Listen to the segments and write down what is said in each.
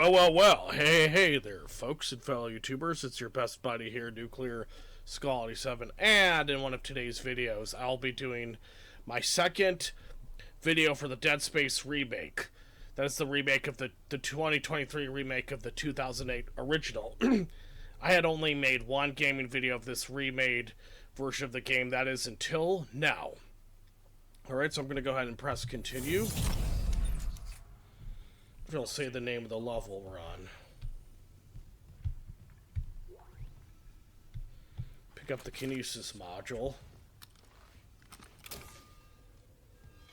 Well. Hey there, folks and fellow YouTubers. It's your best buddy here, Nuclear Skull 87. And in one of today's videos, I'll be doing my second video for the Dead Space remake. That is the remake of the 2023 remake of the 2008 original. I had only made one gaming video of this remade version of the game, that is until now. Alright, so I'm going to go ahead and press continue. It'll say the name of the level we're on. Pick up the Kinesis module.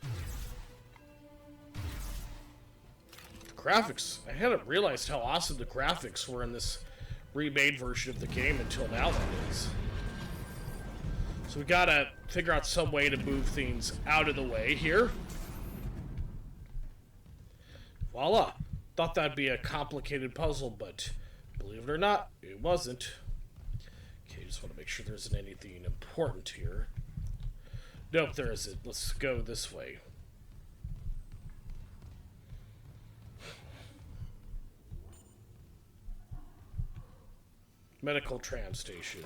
The graphics, I hadn't realized how awesome the graphics were in this remade version of the game until now, that is. So we gotta figure out some way to move things out of the way here. Voila! Thought that'd be a complicated puzzle, but believe it or not, it wasn't. Okay, just want to make sure there isn't anything important here. Nope, there isn't. Let's go this way. Medical tram station.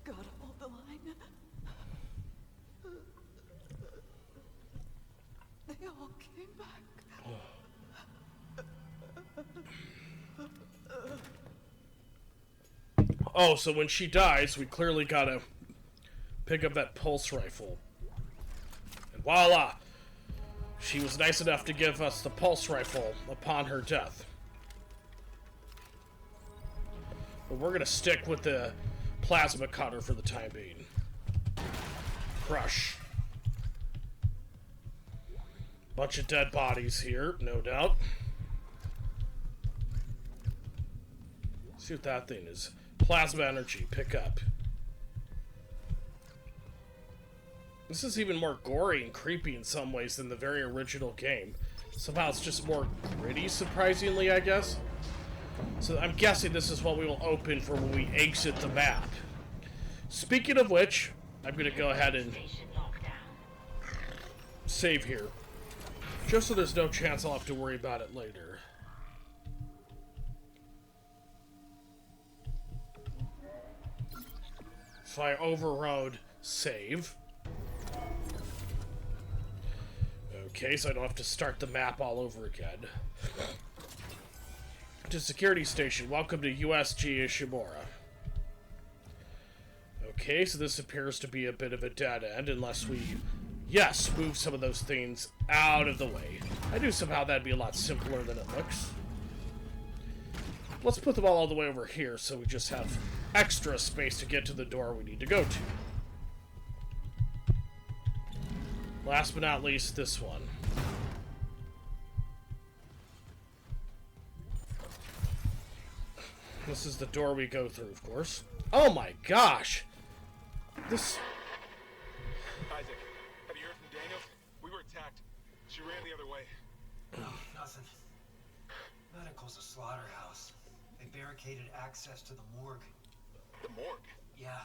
Gotta hold the line. They all came back. Oh, so when she dies, we clearly gotta pick up that pulse rifle. And voila! She was nice enough to give us the pulse rifle upon her death. But we're gonna stick with the plasma cutter for the time being. Crush. Bunch of dead bodies here, no doubt. See what that thing is. Plasma energy, pick up. This is even more gory and creepy in some ways than the very original game. Somehow it's just more gritty, surprisingly, I guess. So I'm guessing this is what we will open for when we exit the map. Speaking of which, I'm going to go ahead and save here. Just so there's no chance I'll have to worry about it later. So I overrode save. Okay, so I don't have to start the map all over again. To security station. Welcome to USG Ishimura. Okay, so this appears to be a bit of a dead end unless we, yes, move some of those things out of the way. I knew somehow that'd be a lot simpler than it looks. Let's put them all the way over here so we just have extra space to get to the door we need to go to. Last but not least, this one. This is the door we go through, of course. Oh my gosh! This... Isaac, have you heard from Daniels? We were attacked. She ran the other way. No, nothing. Medical's a slaughterhouse. They barricaded access to the morgue. The morgue? Yeah.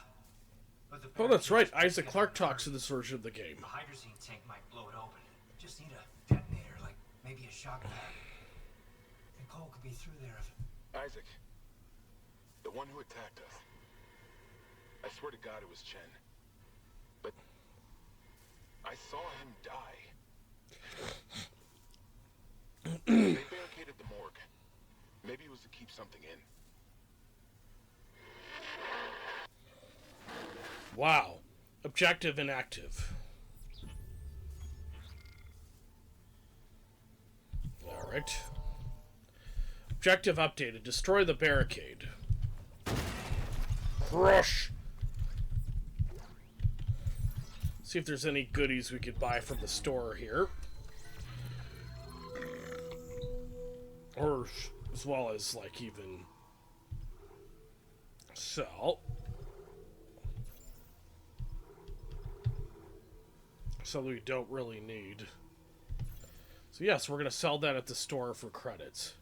But the Oh, that's right. Isaac Clarke talks in this version of the game. The hydrazine tank might blow it open. Just need a detonator, like maybe a shock pad. Nicole could be through there if... Isaac. The one who attacked us. I swear to God it was Chen. But... I saw him die. They barricaded the morgue. Maybe it was to keep something in. Wow. Objective inactive. Alright. Objective updated. Destroy the barricade. Crush! See if there's any goodies we could buy from the store here. Or as well as, like, even sell. Something we don't really need. So yes, we're going to sell that at the store for credits.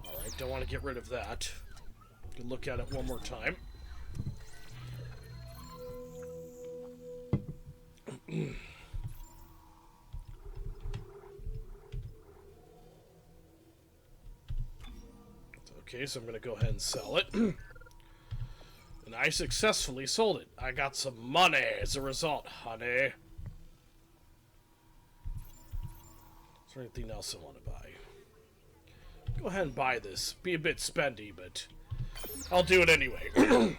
Alright, don't want to get rid of that. You can look at it one more time. Okay, so I'm going to go ahead and sell it. And I successfully sold it. I got some money as a result, honey. Is there anything else I want to buy? Go ahead and buy this. Be a bit spendy, but I'll do it anyway. I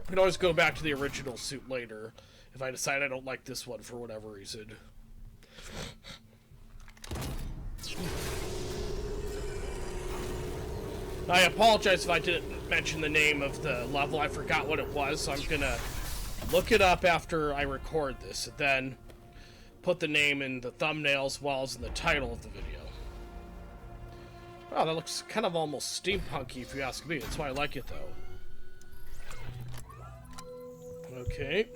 can always go back to the original suit later if I decide I don't like this one for whatever reason. I apologize if I didn't mention the name of the level. I forgot what it was, so I'm gonna look it up after I record this, and then put the name in the thumbnail as well as in the title of the video. Wow, that looks kind of almost steampunky if you ask me. That's why I like it, though. Okay.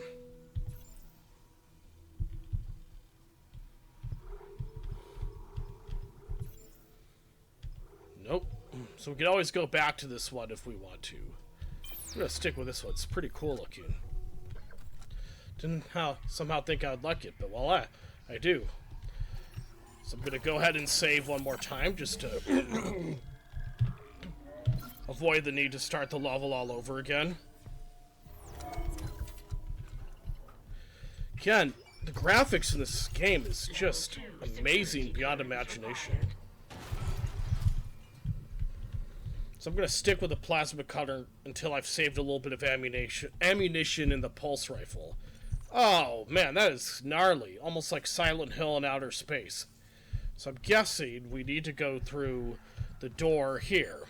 Nope. So we can always go back to this one if we want to. I'm gonna stick with this one. It's pretty cool looking. Didn't somehow think I'd like it, but voila, I do. So I'm gonna go ahead and save one more time just to avoid the need to start the level all over again. Again, the graphics in this game is just amazing beyond imagination. So I'm going to stick with the plasma cutter until I've saved a little bit of ammunition in the pulse rifle. Oh, man, that is gnarly. Almost like Silent Hill in outer space. So I'm guessing we need to go through the door here.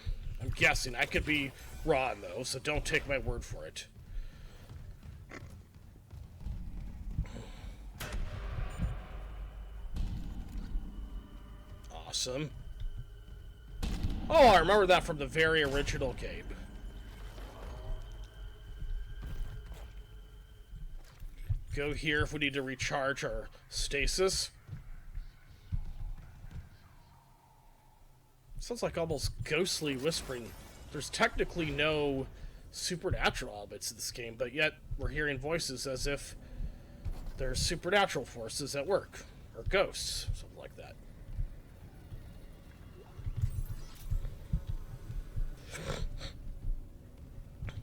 I'm guessing. I could be wrong, though, so don't take my word for it. Awesome. Oh, I remember that from the very original game. Go here if we need to recharge our stasis. Sounds like almost ghostly whispering. There's technically no supernatural elements in this game, but yet we're hearing voices as if there's supernatural forces at work. Or ghosts, something like that.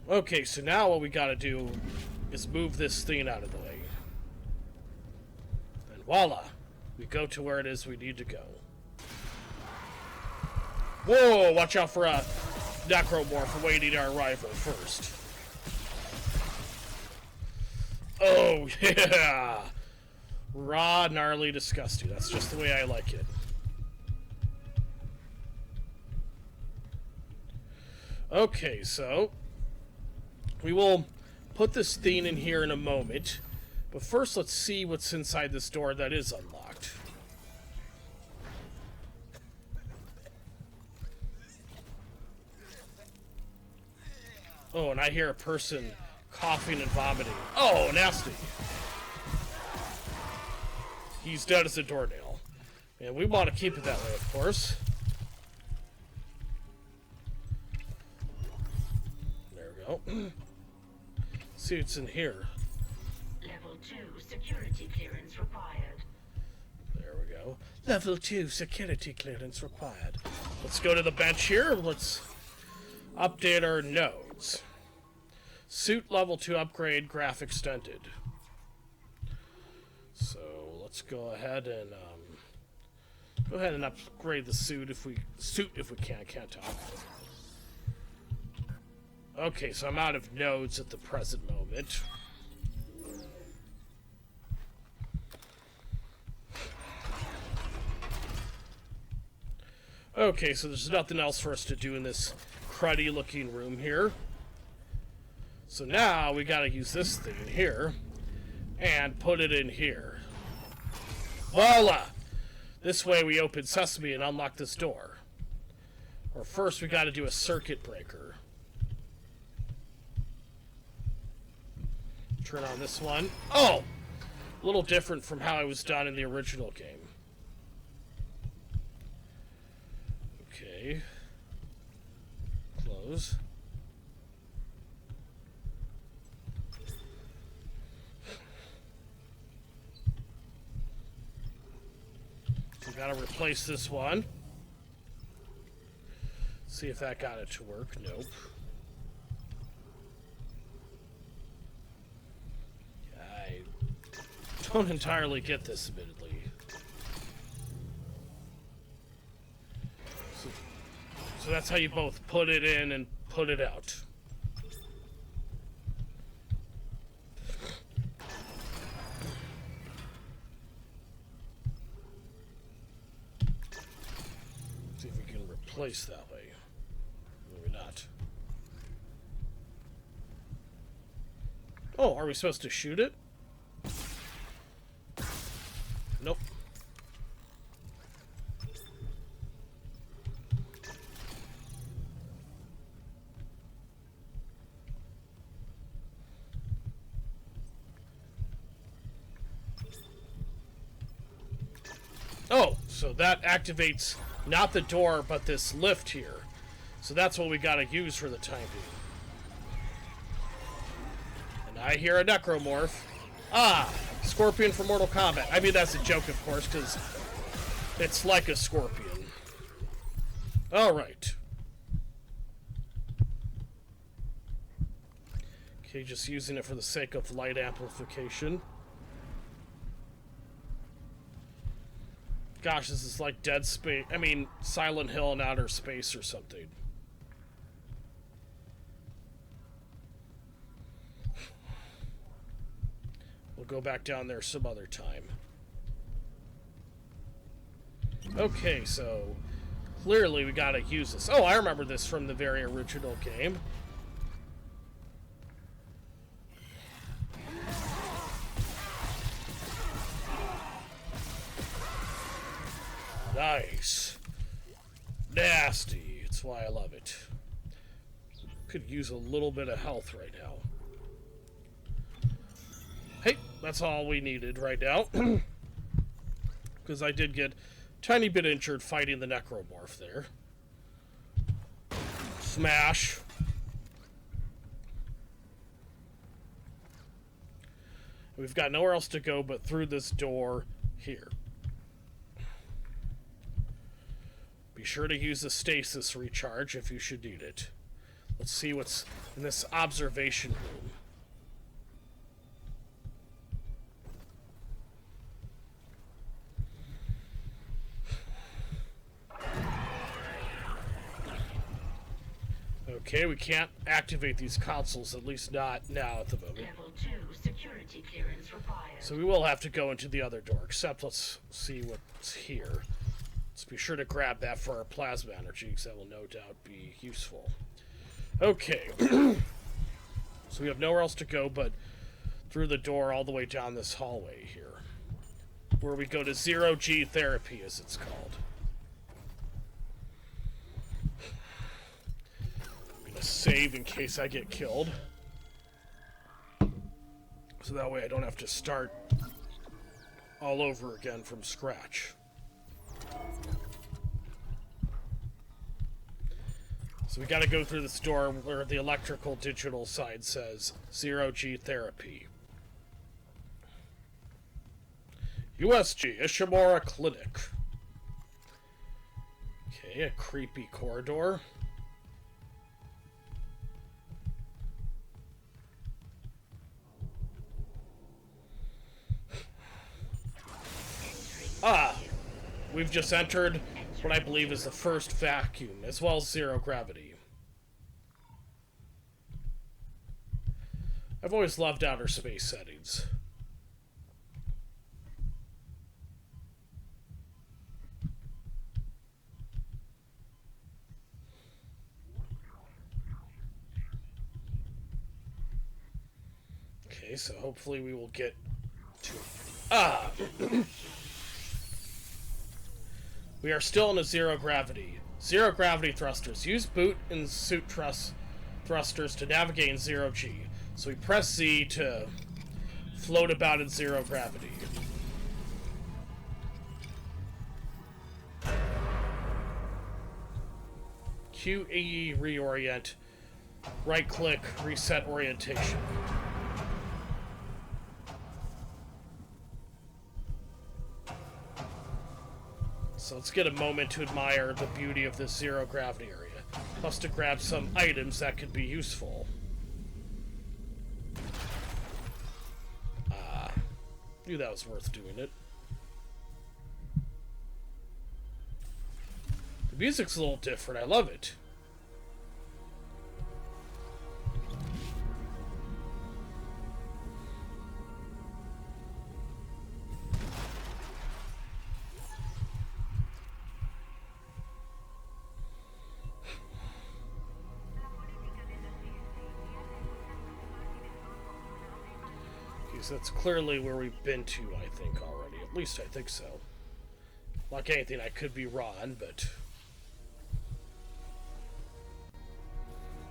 Okay, so now what we gotta do is move this thing out of the way. And voila! We go to where it is we need to go. Whoa! Watch out for a necromorph awaiting our arrival first. Oh, yeah! Raw, gnarly, disgusting. That's just the way I like it. Okay, so we will put this thing in here in a moment, but first let's see what's inside this door that is unlocked. Oh, and I hear a person coughing and vomiting. Oh, nasty. He's dead as a doornail. And we want to keep it that way, of course. There we go. See what's in here. Level 2 security clearance required. There we go. Level 2 security clearance required. Let's go to the bench here. Let's update our nodes. Suit level 2 upgrade, graph extended. So let's go ahead and upgrade the suit if we can. I can't talk. Okay, so I'm out of nodes at the present moment. Okay, so there's nothing else for us to do in this cruddy looking room here. So now we gotta use this thing here and put it in here. Voila! This way we open Sesame and unlock this door. Or first we gotta do a circuit breaker. Turn on this one. Oh! A little different from how it was done in the original game. Okay. Close. Gotta replace this one. See if that got it to work. Nope. I don't entirely get this, admittedly. So that's how you both put it in and put it out. See if we can replace that way. Maybe not. Oh, are we supposed to shoot it? Nope. Oh, so that activates not the door, but this lift here. So that's what we gotta use for the time being. And I hear a necromorph. Ah, Scorpion from Mortal Kombat. I mean, that's a joke, of course, because it's like a scorpion. Alright. Okay, just using it for the sake of light amplification. Gosh, this is like Dead Space. I mean, Silent Hill in outer space or something. We'll go back down there some other time. Okay, so clearly we gotta use this. Oh, I remember this from the very original game. Nice. Nasty. That's why I love it. Could use a little bit of health right now. Hey, that's all we needed right now. Because I did get a tiny bit injured fighting the necromorph there. Smash. We've got nowhere else to go but through this door here. Be sure to use the stasis recharge if you should need it. Let's see what's in this observation room. Okay, we can't activate these consoles, at least not now at the moment. Level 2 security clearance required. So we will have to go into the other door, except let's see what's here. Let's be sure to grab that for our plasma energy, because that will no doubt be useful. Okay. So we have nowhere else to go but through the door all the way down this hallway here. Where we go to zero-G therapy, as it's called. I'm going to save in case I get killed. So that way I don't have to start all over again from scratch. So we gotta go through this door where the electrical digital side says zero-G therapy. USG, Ishimura Clinic. Okay, a creepy corridor. Ah! We've just entered what I believe is the first vacuum, as well as zero gravity. I've always loved outer space settings. Okay, so hopefully we will get to... Ah! We are still in a zero gravity. Zero gravity thrusters. Use boot and suit thrusters to navigate in zero G. So we press Z to float about in zero gravity. QE reorient. Right click, reset orientation. let's get a moment to admire the beauty of this zero gravity area. Plus to grab some items that could be useful. Knew that was worth doing it. The music's a little different. I love it. So that's clearly where we've been to, I think, already. At least I think so. Like anything, I could be wrong, but...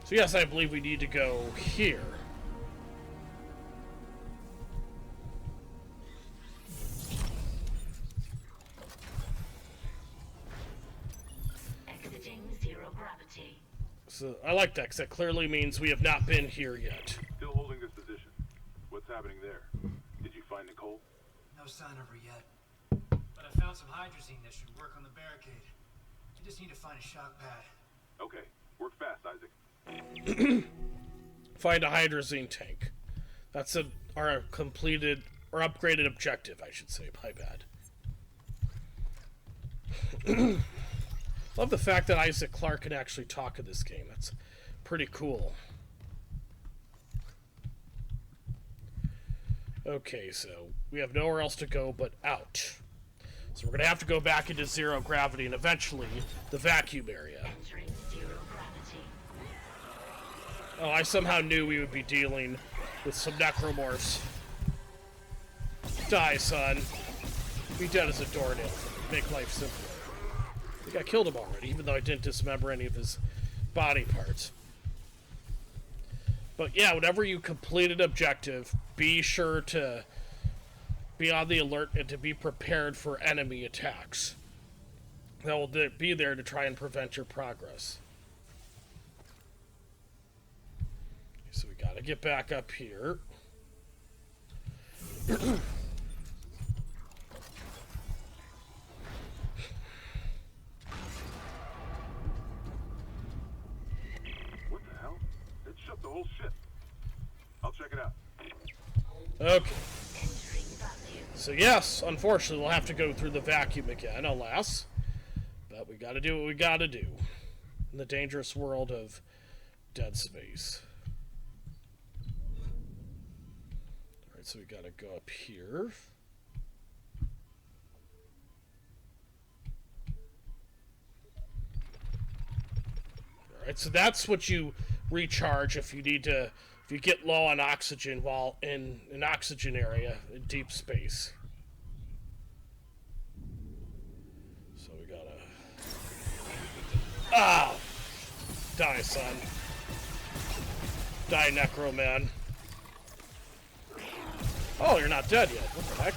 So yes, I believe we need to go here. Exiting zero gravity. So I like that, because that clearly means we have not been here yet. Still holding this position. What's happening there? Did you find Nicole? No sign of her yet. But I found some hydrazine that should work on the barricade. I just need to find a shock pad. Okay. Work fast, Isaac. Find a hydrazine tank. That's our completed, or upgraded objective, I should say. My bad. Love the fact that Isaac Clarke can actually talk in this game. That's pretty cool. Okay, so we have nowhere else to go but out. So we're going to have to go back into zero gravity and eventually the vacuum area. Entering zero gravity. Oh, I somehow knew we would be dealing with some necromorphs. Die, son. Be dead as a doornail. Make life simpler. I think I killed him already, even though I didn't dismember any of his body parts. But yeah, whenever you complete an objective, be sure to be on the alert and to be prepared for enemy attacks. That will be there to try and prevent your progress. So we gotta get back up here. What the hell? It shut the whole ship. I'll check it out. Okay. So yes, unfortunately, we'll have to go through the vacuum again, alas. But we gotta do what we gotta do in the dangerous world of Dead Space. Alright, so we gotta go up here. Alright, so that's what you recharge if you need to... If you get low on oxygen while in an oxygen area in deep space. So we gotta... Ah! Die, son. Die, Necro Man. Oh, you're not dead yet. What the heck?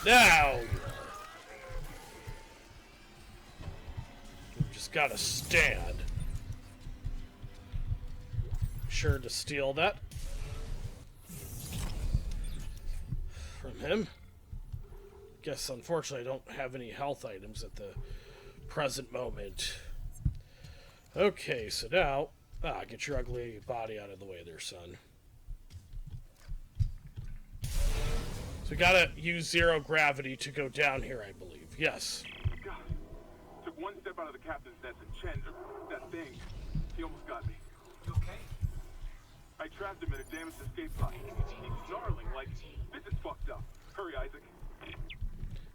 Now you are. You just gotta stand. Sure to steal that from him. Guess unfortunately I don't have any health items at the present moment. Okay, so now get your ugly body out of the way there, son. So we gotta use zero gravity to go down here, I believe. Yes. God. Took one step out of the captain's nest and Chen, that thing, he almost got me. You okay? I trapped him in a damaged escape pod. He's snarling like, this is fucked up. Hurry, Isaac.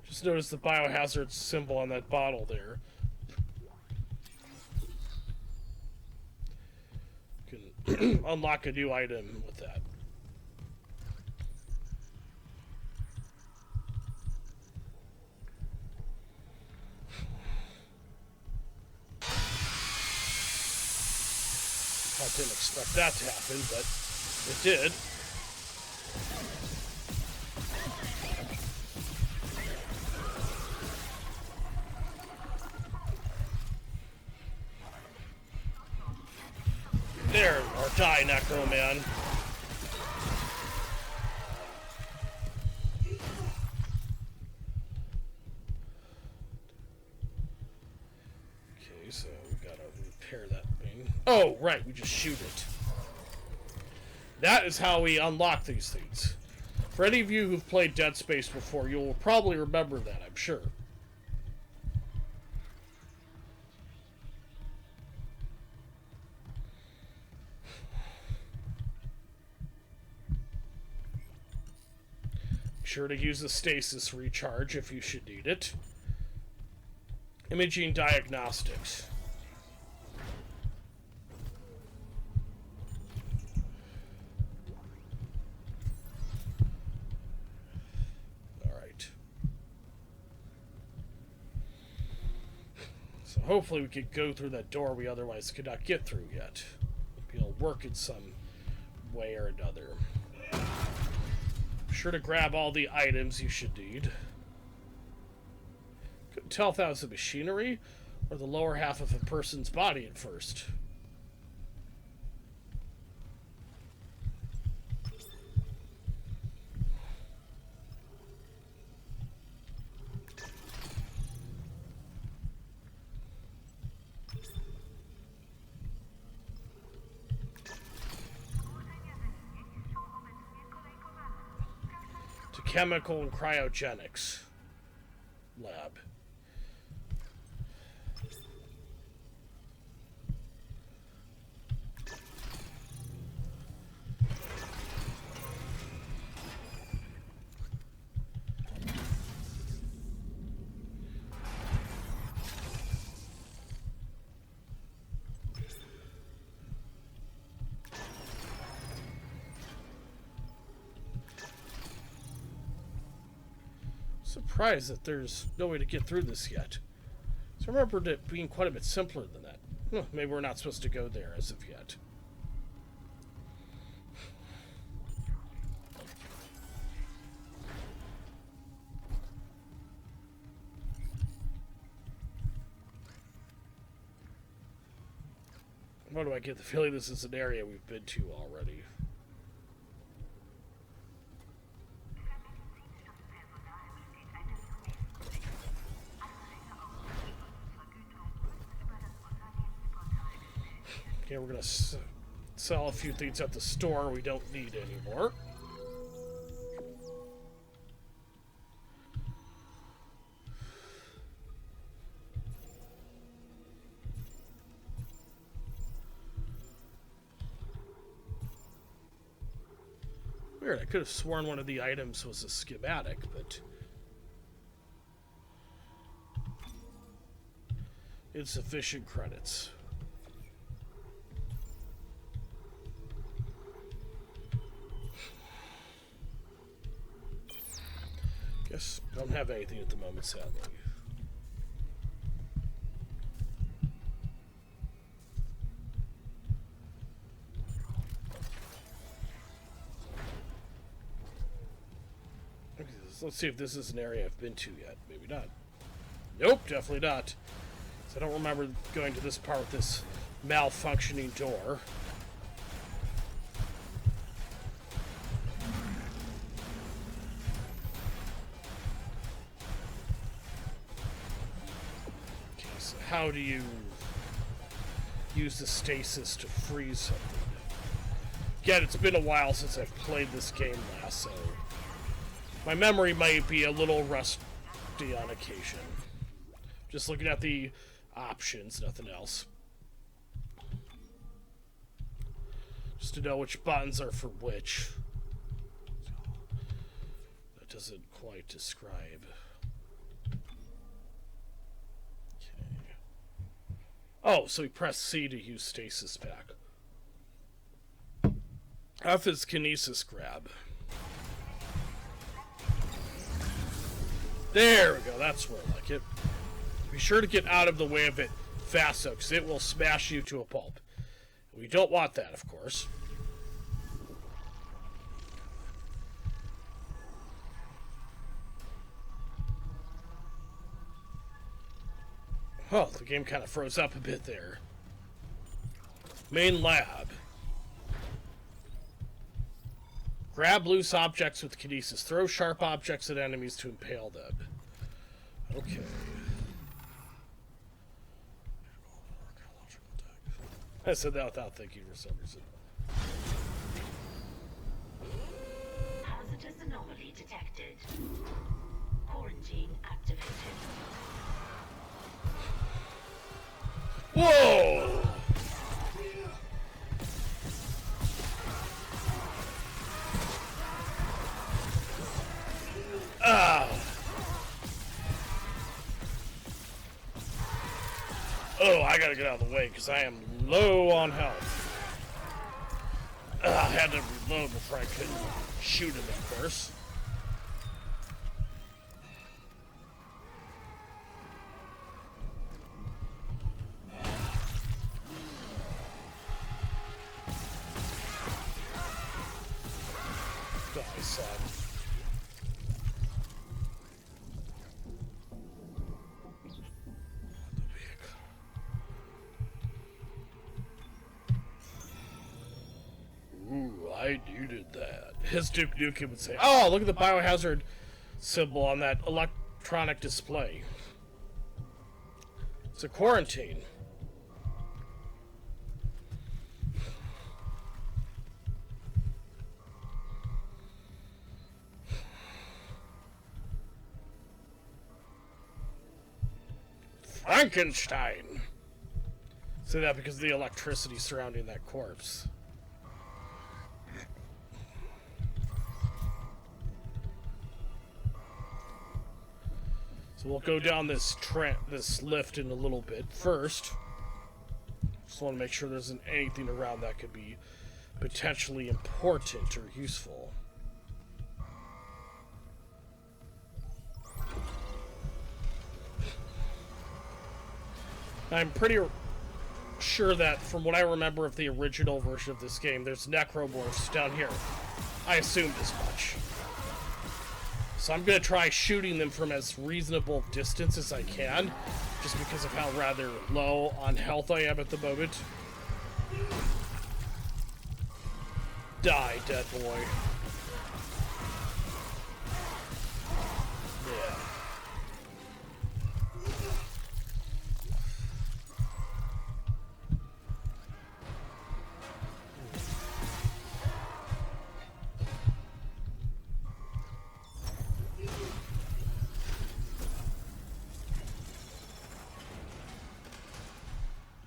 Just notice the biohazard symbol on that bottle there. You can unlock a new item with that. I didn't expect that to happen, but it did. There, or die, Necro Man. Okay, so we gotta repair that thing. Oh, right, we just shoot it. That is how we unlock these things. For any of you who've played Dead Space before, you'll probably remember that, I'm sure. Be sure to use the stasis recharge if you should need it. Imaging diagnostics. Alright. So hopefully we could go through that door we otherwise could not get through yet. It'll work in some way or another. Be sure to grab all the items you should need. Couldn't tell if that was the machinery or the lower half of a person's body at first. To chemical and cryogenics lab. Surprised that there's no way to get through this yet. So I remembered it being quite a bit simpler than that. Maybe we're not supposed to go there as of yet. Why do I get the feeling this is an area we've been to already? Okay, we're gonna sell a few things at the store we don't need anymore. Weird, I could have sworn one of the items was a schematic, but insufficient credits. Guess don't have anything at the moment, sadly. Okay, let's see if this is an area I've been to yet. Maybe not. Nope, definitely not. So I don't remember going to this part with this malfunctioning door. How do you use the stasis to freeze something? Again, it's been a while since I've played this game last, so my memory might be a little rusty on occasion. Just looking at the options, nothing else. Just to know which buttons are for which. That doesn't quite describe. Oh, so we press C to use stasis back. F is kinesis grab. There we go, that's where I like it. Be sure to get out of the way of it fast though, because it will smash you to a pulp. We don't want that, of course. Oh, the game kind of froze up a bit there. Main lab. Grab loose objects with kinesis. Throw sharp objects at enemies to impale them. Okay. I said that without thinking for some reason. Hazardous anomaly detected. Quarantine activated. Whoa! Ah! Oh, I gotta get out of the way because I am low on health. I had to reload before I could shoot him, of course. Die, son. Ooh, I needed that. His Duke Nukem would say, oh, look at the biohazard symbol on that electronic display. It's a quarantine. Frankenstein! Say that because of the electricity surrounding that corpse. So we'll go down this lift in a little bit. First, just want to make sure there isn't anything around that could be potentially important or useful. I'm pretty sure that from what I remember of the original version of this game, there's necromorphs down here. I assumed as much. So I'm going to try shooting them from as reasonable distance as I can, just because of how rather low on health I am at the moment. Die, dead boy. Yeah.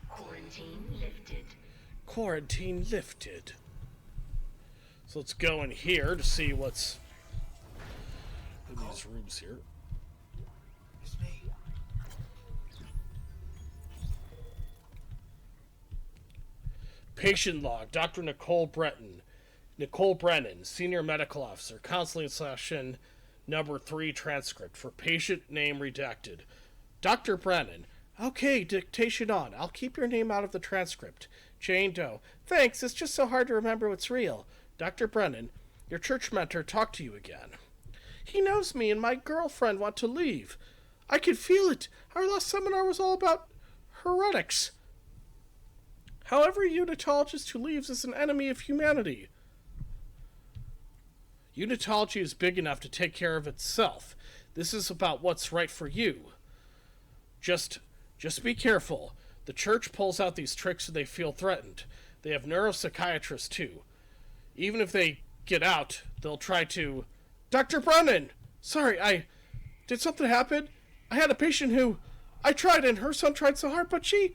Quarantine lifted. Quarantine lifted. So let's go in here to see what's in these rooms here. It's me. Patient log. Dr. Nicole Brennan, Senior Medical Officer, Counseling Session number 3 transcript for patient name redacted. Dr. Brennan. Okay, dictation on. I'll keep your name out of the transcript. Jane Doe. Thanks, it's just so hard to remember what's real. Dr. Brennan, your church mentor talked to you again. He knows me and my girlfriend want to leave. I can feel it. Our last seminar was all about heretics. However, a unitologist who leaves is an enemy of humanity. Unitology is big enough to take care of itself. This is about what's right for you. Just be careful. The church pulls out these tricks when they feel threatened. They have neuropsychiatrists too. Even if they get out, they'll try to... Dr. Brennan! Sorry, did something happen? I had a patient who... I tried and her son tried so hard, but she...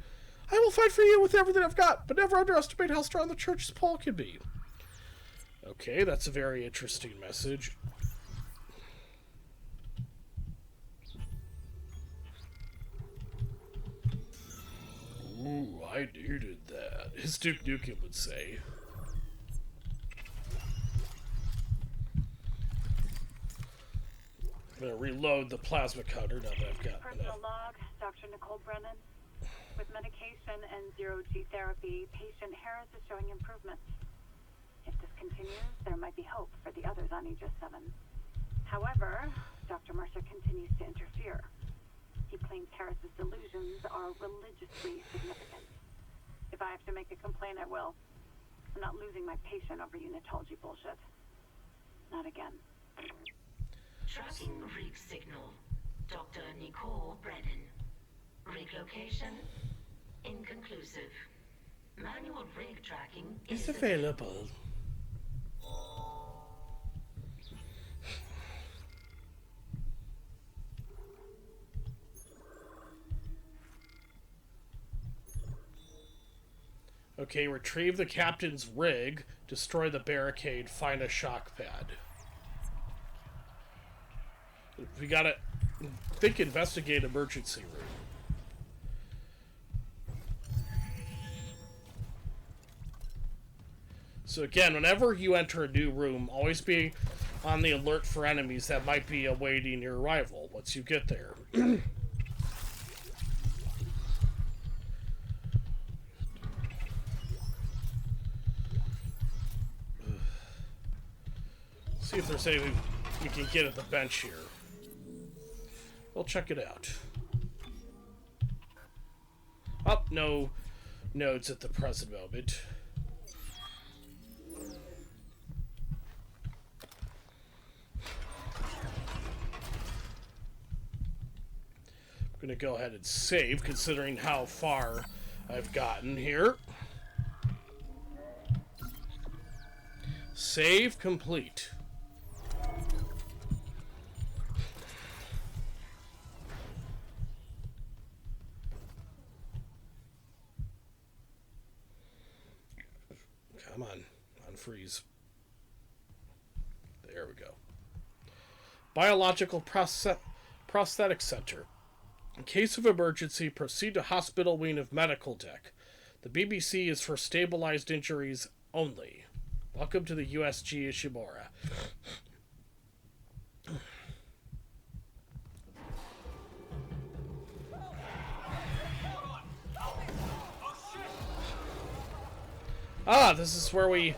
I will fight for you with everything I've got, but never underestimate how strong the church's pull can be. Okay, that's a very interesting message. Ooh, I needed that. His Duke Nukem would say. I'm gonna reload the plasma cutter now that I've got Personal enough. log, Dr. Nicole Brennan. With medication and zero-G therapy, patient Harris is showing improvements. If this continues, there might be hope for the others on Aegis 7. However, Dr. Mercer continues to interfere. He claims Harris's delusions are religiously significant. If I have to make a complaint, I will. I'm not losing my patient over unitology bullshit. Not again. Tracking rig signal. Dr. Nicole Brennan. Rig location inconclusive. Manual rig tracking It's is available. Okay, retrieve the captain's rig, destroy the barricade, find a shock pad. We gotta, investigate emergency room. So again, whenever you enter a new room, always be on the alert for enemies that might be awaiting your arrival once you get there. See if there's anything we can get at the bench here. We'll check it out. Oh, no nodes at the present moment. I'm gonna go ahead and save, considering how far I've gotten here. Save complete. Come on, unfreeze. There we go. Biological Prosthetic Center. In case of emergency, proceed to hospital wing of medical deck. The BBC is for stabilized injuries only. Welcome to the USG Ishimura. Ah, this is where we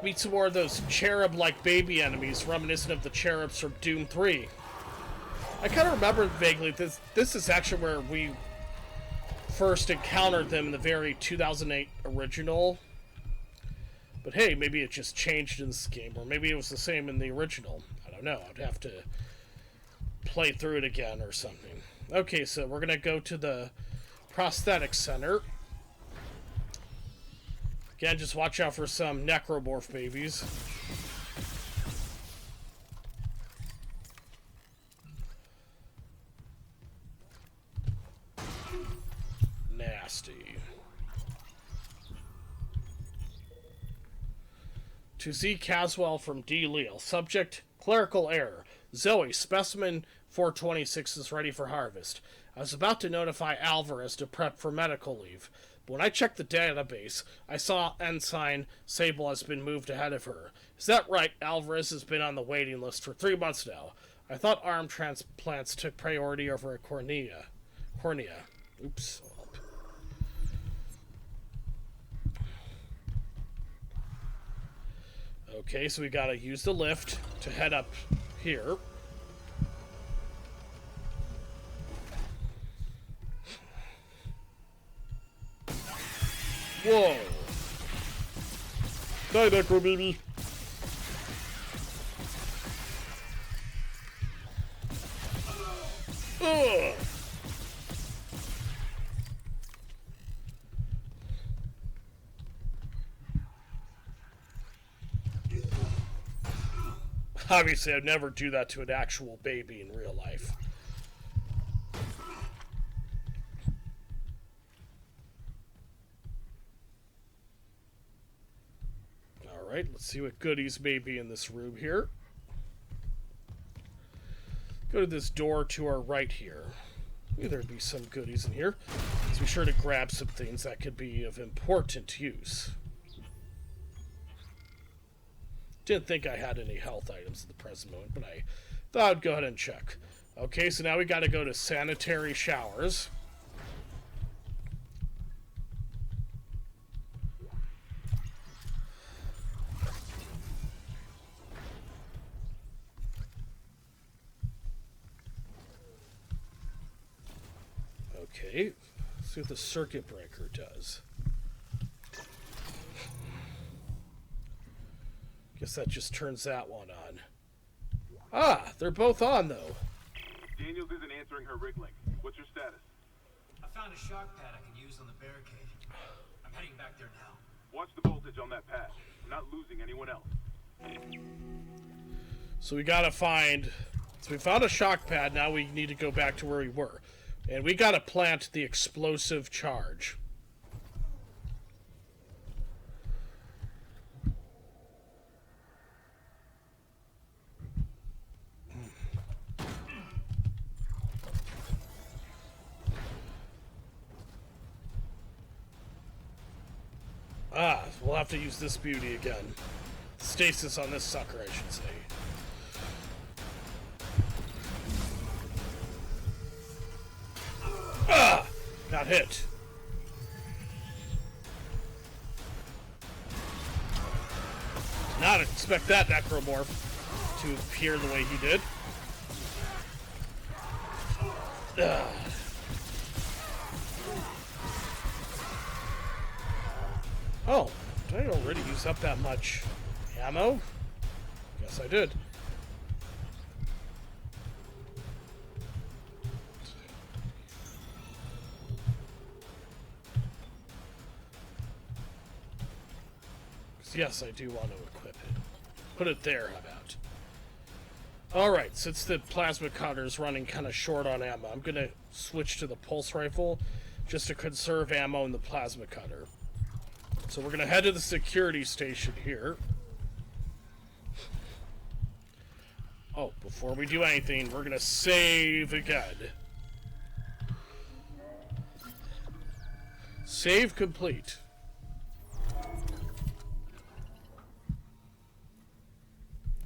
meet some more of those cherub-like baby enemies reminiscent of the cherubs from Doom 3. I kind of remember vaguely this is actually where we first encountered them in the very 2008 original. But hey, maybe it just changed in this game, or maybe it was the same in the original. I don't know. I'd have to play through it again or something. Okay, so we're going to go to the prosthetic center. Again, just watch out for some necromorph babies. Nasty. To Z. Caswell from D. Leal. Subject, clerical error. Zoe, specimen 426 is ready for harvest. I was about to notify Alvarez to prep for medical leave. But when I checked the database, I saw Ensign Sable has been moved ahead of her. Is that right? Alvarez has been on the waiting list for 3 months now. I thought arm transplants took priority over a cornea. Oops. Okay, so we gotta use the lift to head up here. Whoa! Die, necro baby! Ugh! Obviously, I'd never do that to an actual baby in real life. Alright, let's see what goodies may be in this room here. Go to this door to our right here. Maybe there'd be some goodies in here. Let's be sure to grab some things that could be of important use. Didn't think I had any health items at the present moment, but I thought I'd go ahead and check. Okay, so now we gotta go to sanitary showers. Okay, let's see what the circuit breaker does. Guess that just turns that one on. Ah, they're both on, though. Daniels isn't answering her rig link. What's your status? I found a shock pad I can use on the barricade. I'm I'm heading back there now. Watch the voltage on that pad. I'm not losing anyone else. So we gotta find... So we found a shock pad, now we need to go back to where we were. And we gotta plant the explosive charge. Ah, we'll have to use this beauty again. Stasis on this sucker, I should say. Ah! Got hit. Did not expect that necromorph to appear the way he did. Ah. Oh, did I already use up that much ammo? Guess I did. Yes, I do want to equip it. Put it there, how about? Alright, since the plasma cutter is running kind of short on ammo, I'm going to switch to the pulse rifle just to conserve ammo in the plasma cutter. So we're going to head to the security station here. Oh, before we do anything, we're going to save again. Save complete.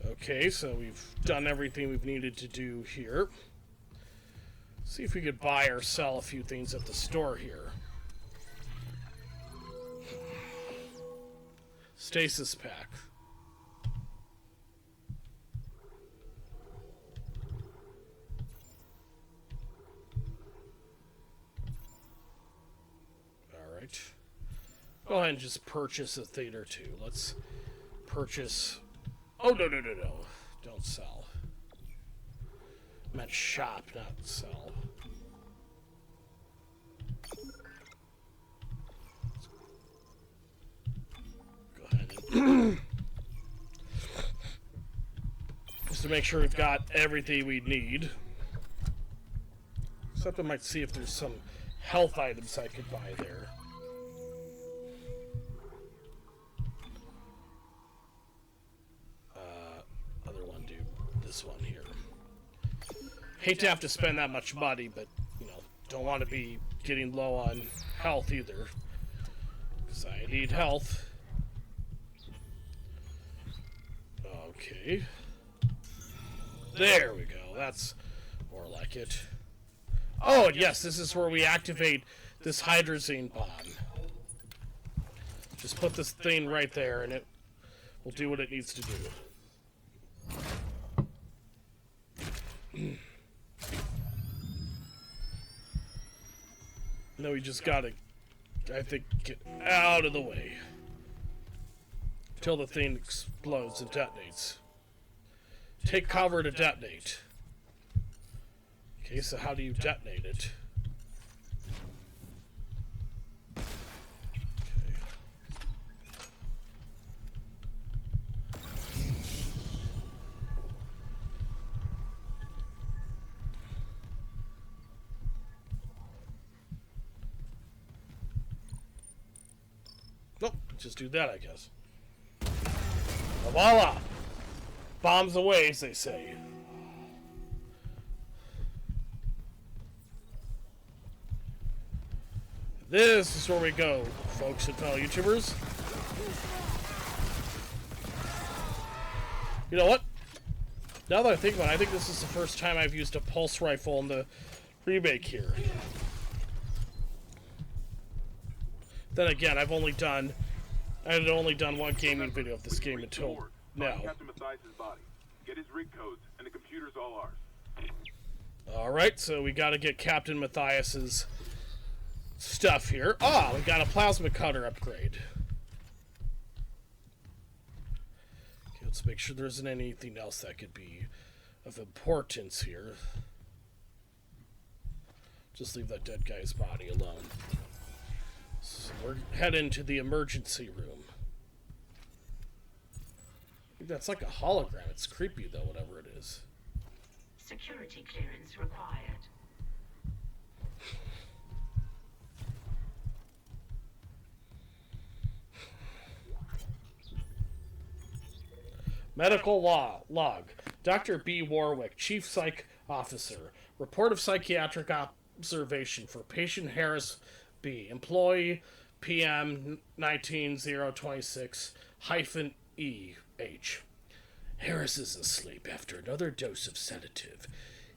Okay, so we've done everything we've needed to do here. See if we could buy or sell a few things at the store here. Stasis pack. Alright. Go ahead and just purchase a thing or two. Let's purchase... Oh, no. Don't sell. I meant shop, not sell. Go ahead and... just to make sure we've got everything we need. Except I might see if there's some health items I could buy there. This one here. Hate to have to spend that much money, but, you know, don't want to be getting low on health either. Because I need health. Okay. There we go. That's more like it. Oh, and yes, this is where we activate this hydrazine bomb. Just put this thing right there, and it will do what it needs to do. No, we just gotta, I think, get out of the way. Till the thing explodes and detonates. Take cover to detonate. Okay, so how do you detonate it? Nope, just do that, I guess. Voila! Bombs away, as they say. This is where we go, folks and fellow YouTubers. You know what? Now that I think about it, I think this is the first time I've used a pulse rifle in the remake here. Then again, I had only done one gaming video of this game until now. Captain Matthias's body. Get his rig codes, and the computer's all ours. Alright, so we gotta get Captain Matthias's stuff here. Ah, we got a plasma cutter upgrade. Okay, let's make sure there isn't anything else that could be of importance here. Just leave that dead guy's body alone. So we're heading to the emergency room. That's like a hologram. It's creepy, though, whatever it is. Security clearance required. Medical log. Dr. B. Warwick, Chief Psych Officer. Report of psychiatric observation for patient Harris B. Employee PM 19026-EH. Harris is asleep after another dose of sedative.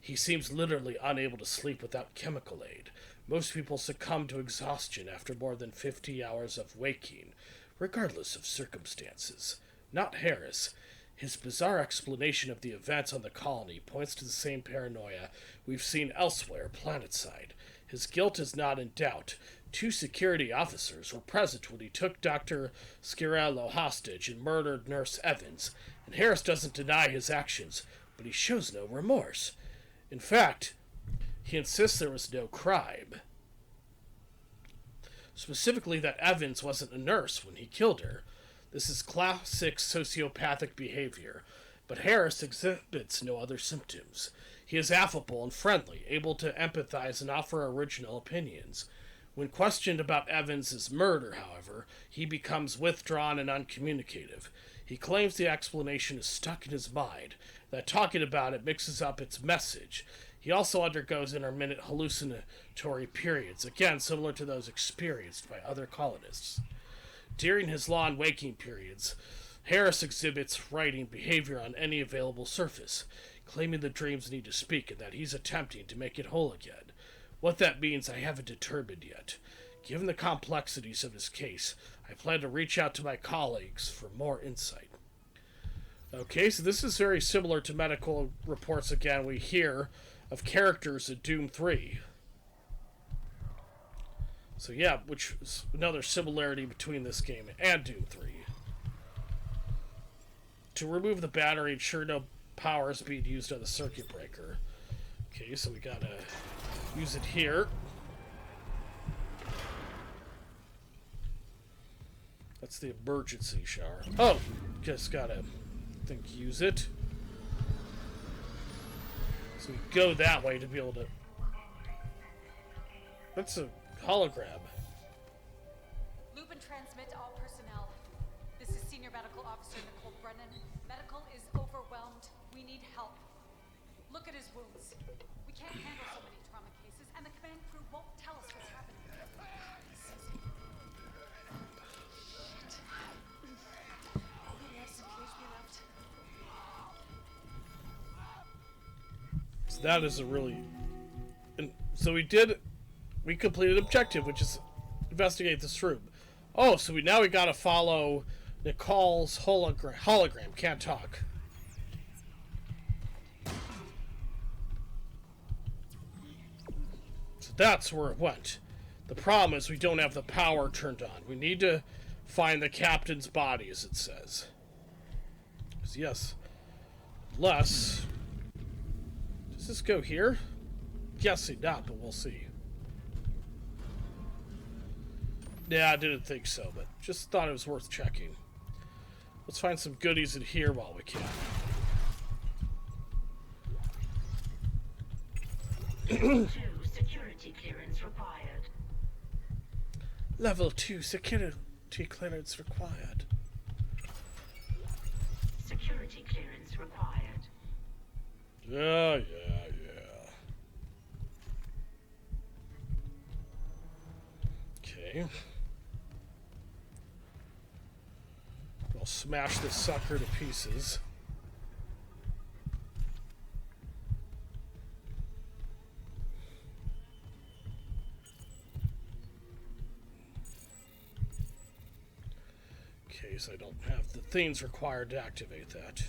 He seems literally unable to sleep without chemical aid. Most people succumb to exhaustion after more than 50 hours of waking, regardless of circumstances. Not Harris. His bizarre explanation of the events on the colony points to the same paranoia we've seen elsewhere planetside. His guilt is not in doubt. 2 security officers were present when he took Dr. Scarello hostage and murdered Nurse Evans, and Harris doesn't deny his actions, but he shows no remorse. In fact, he insists there was no crime. Specifically that Evans wasn't a nurse when he killed her. This is classic sociopathic behavior, but Harris exhibits no other symptoms. He is affable and friendly, able to empathize and offer original opinions. When questioned about Evans' murder, however, he becomes withdrawn and uncommunicative. He claims the explanation is stuck in his mind, that talking about it mixes up its message. He also undergoes intermittent hallucinatory periods, again similar to those experienced by other colonists. During his long waking periods, Harris exhibits writing behavior on any available surface, claiming the dreams need to speak and that he's attempting to make it whole again. What that means I haven't determined yet. Given the complexities of his case, I plan to reach out to my colleagues for more insight. Okay, so this is very similar to medical reports again we hear of characters in Doom 3. So yeah, which is another similarity between this game and Doom 3. To remove the battery, ensure no power is being used on the circuit breaker. Okay, so we gotta use it here. That's the emergency shower. Oh, just gotta, I think, use it. So we go that way to be able to... That's a hologram. Loop and transmit all personnel. This is Senior Medical Officer Nicole Brennan. Medical is overwhelmed. We need help. Look at his wounds. We can't handle so many trauma cases, and the command crew won't tell us what's happening. So that is a really... And so we completed objective, which is investigate this room. Oh, so now we gotta follow Nicole's hologram. Can't talk. So that's where it went. The problem is we don't have the power turned on. We need to find the captain's body, as it says. Yes. Unless... Does this go here? Guessing not, but we'll see. Yeah, I didn't think so, but just thought it was worth checking. Let's find some goodies in here while we can. Level 2 security clearance required. Level 2 security clearance required. Security clearance required. Yeah. Okay. I'll smash this sucker to pieces. Okay, so I don't have the things required to activate that.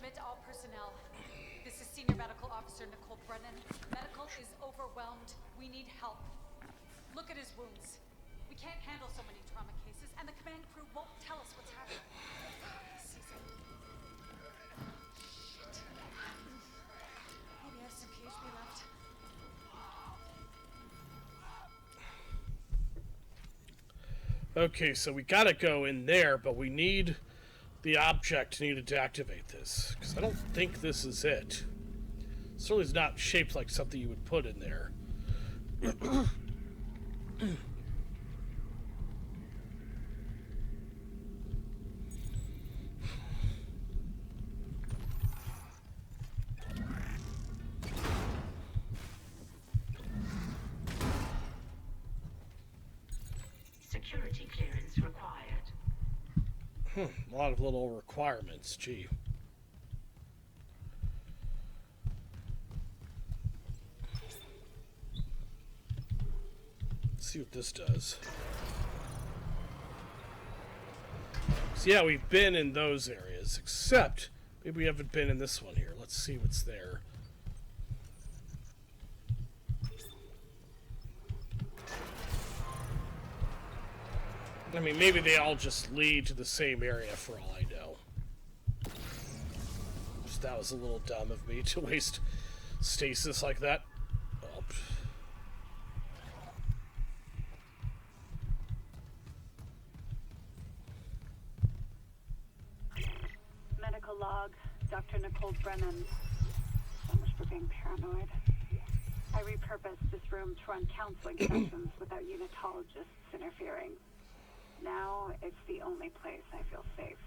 transmit to all personnel. This is Senior Medical Officer Nicole Brennan. Medical is overwhelmed. We need help. Look at his wounds. We can't handle so many trauma cases, and the command crew won't tell us what's happening. Caesar. Shit. Maybe I have some PHP left. Okay, so we gotta go in there, but we need the object needed to activate this. Because I don't think this is it. Certainly is not shaped like something you would put in there. Security clearance required. A lot of little requirements, gee. Let's see what this does. So yeah, we've been in those areas, except maybe we haven't been in this one here. Let's see what's there. I mean, maybe they all just lead to the same area for all I know. Just that was a little dumb of me to waste stasis like that. Oh. Medical log, Dr. Nicole Brennan. So much for being paranoid. I repurposed this room to run counseling sessions without unitologists interfering. Now it's the only place I feel safe.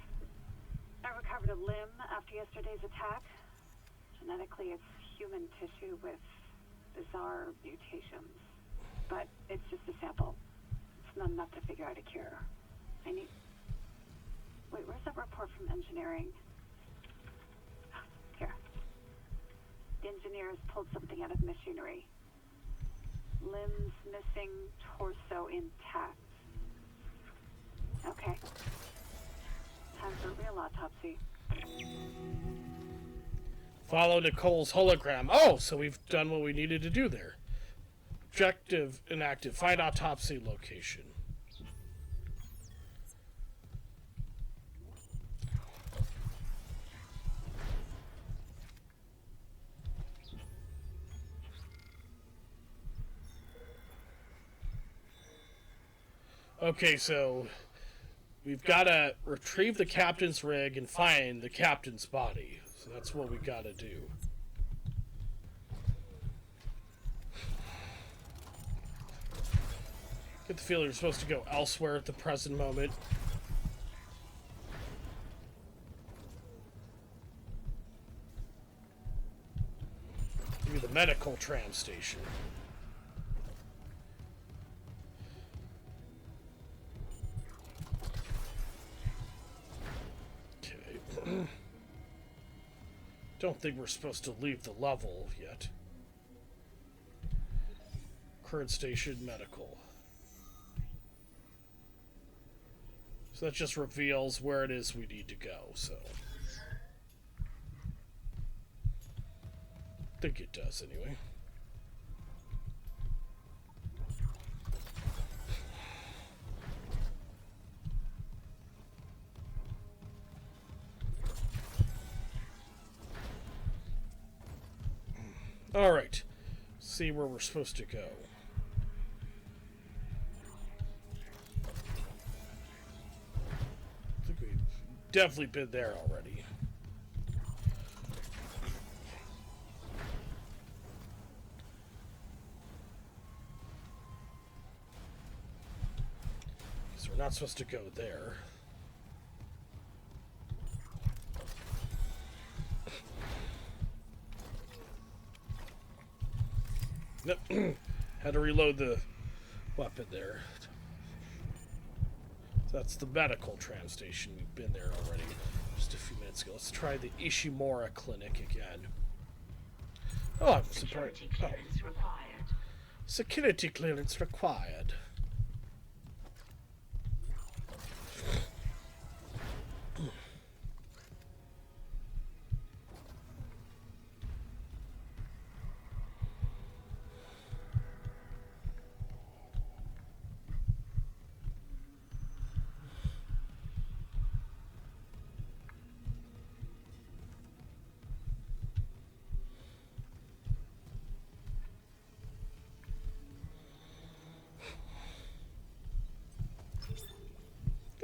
I recovered a limb after yesterday's attack. Genetically, it's human tissue with bizarre mutations. But it's just a sample. It's not enough to figure out a cure. I need... Wait, where's that report from engineering? Here. The engineers pulled something out of machinery. Limbs missing, torso intact. Okay. Time for a real autopsy. Follow Nicole's hologram. Oh, so we've done what we needed to do there. Objective inactive. Find autopsy location. Okay, so we've got to retrieve the captain's rig and find the captain's body. So that's what we got to do. Get the feeling you're supposed to go elsewhere at the present moment. Maybe the medical tram station. Don't think we're supposed to leave the level yet. Current station, medical. So that just reveals where it is we need to go, so. I think it does anyway. Alright, see where we're supposed to go. I think we've definitely been there already. So we're not supposed to go there. Had to reload the weapon there. That's the medical tram station. We've been there already just a few minutes ago. Let's try the Ishimura clinic again. Oh, I'm surprised. Security clearance required. Security clearance required.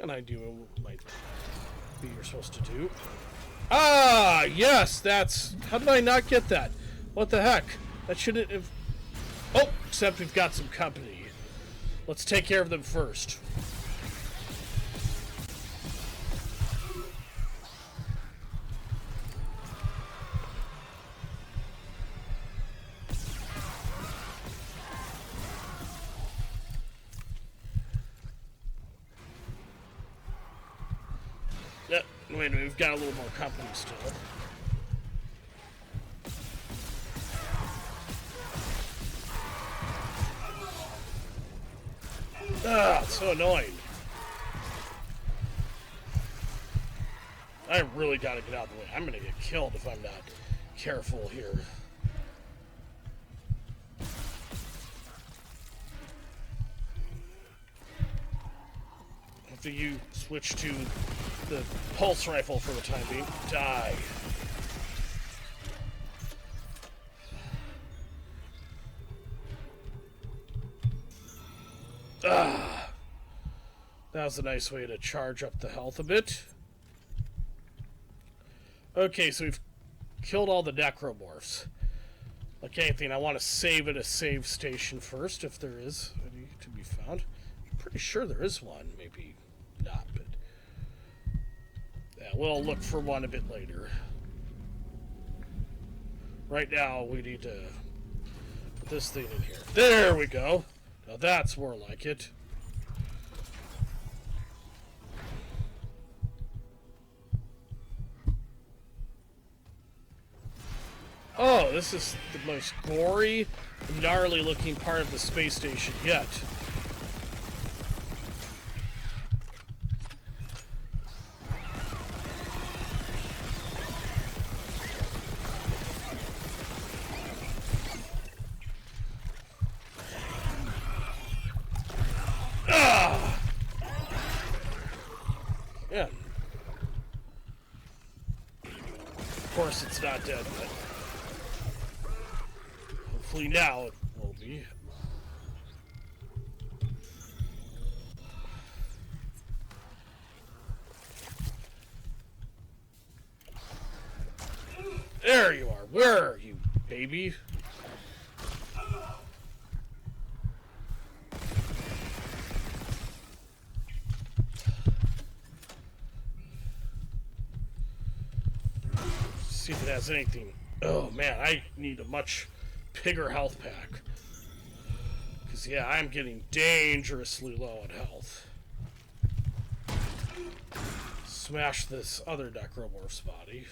and I do might be you're supposed to do. Ah, yes, that's... How did I not get that? What the heck? That shouldn't have... Oh, except we've got some company. Let's take care of them first. Wait, we've got a little more company still. Ah, it's so annoying. I really gotta get out of the way. I'm gonna get killed if I'm not careful here. After you switch to the pulse rifle for the time being, die. Ah, that was a nice way to charge up the health a bit. Okay, so we've killed all the necromorphs. Like anything, I want to save at a save station first, if there is any to be found. I'm pretty sure there is one, maybe not, but yeah, we'll look for one a bit later. Right now, we need to put this thing in here. There we go. Now that's more like it. Oh, this is the most gory, gnarly looking part of the space station yet. Ah! Yeah. Of course it's not dead, but hopefully now it will be. There you are. Where are you, baby? See if it has anything. Oh man, I need a much bigger health pack. Because yeah, I'm getting dangerously low on health. Smash this other necromorph's body.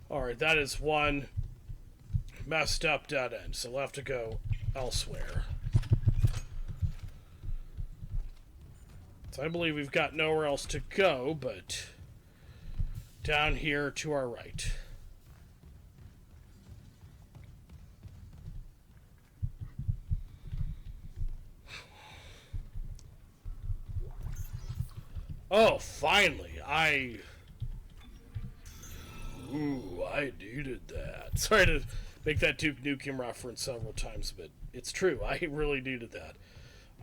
Alright, that is one messed up dead end, so we'll have to go elsewhere. So I believe we've got nowhere else to go, but down here to our right. Oh, finally! Ooh, I needed that. Sorry to make that Duke Nukem reference several times, but it's true. I really needed that.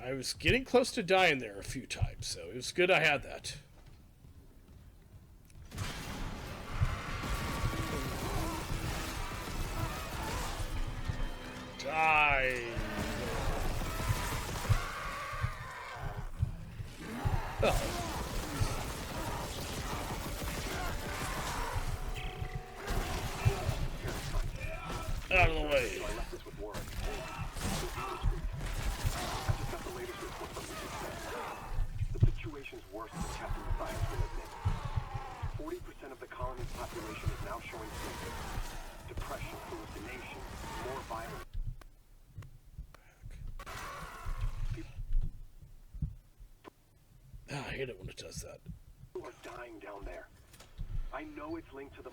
I was getting close to dying there a few times, so it was good I had that. Die. Oh. Out of the way. The situation's worse than Captain Matthias will admit. 40% of the colony's population is now showing symptoms. Depression, hallucination, more violence. I hate it when it does that. People are dying down there. I know it's linked to the